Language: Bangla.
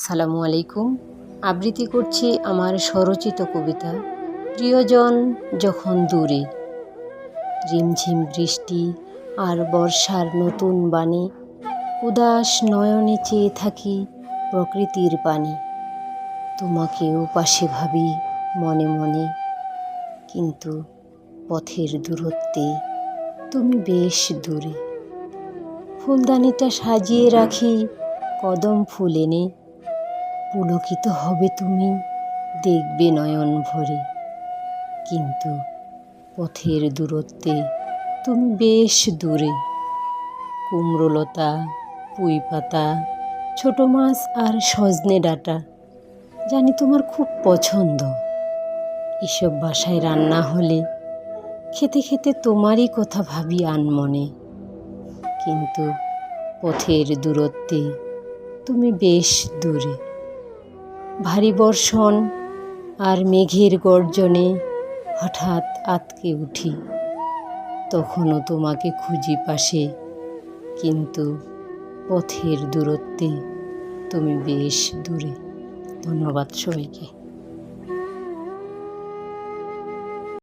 আসসালামু আলাইকুম। আবৃত্তি করছি আমার স্বরচিত কবিতা প্রিয়জন যখন দূরে। রিমঝিম বৃষ্টি আর বর্ষার নতুন বাণী, উদাস নয়নে চেয়ে থাকি প্রকৃতির পানে। তোমাকেও পাশে ভাবি মনে মনে, কিন্তু পথের দূরত্বে তুমি বেশ দূরে। ফুলদানিটা সাজিয়ে রাখি কদম ফুল এনে, পুলকিত হবে তুমি দেখবে নয়ন ভরে। কিন্তু পথের দূরত্বে তুমি বেশ দূরে। কুমড়োলতা, পুঁই পাতা, ছোট মাছ আর সজনে ডাঁটা জানি তোমার খুব পছন্দ। এসব বাসায় রান্না হলে খেতে খেতে তোমারই কথা ভাবি আনমনে। কিন্তু পথের দূরত্বে তুমি বেশ দূরে। ভারী বর্ষণ আর মেঘের গর্জনে হঠাৎ আঁতকে উঠি, তখনও তোমাকে খুঁজি পাশে। কিন্তু পথের দূরত্বে তুমি বেশ দূরে। ধন্যবাদ সবাইকে।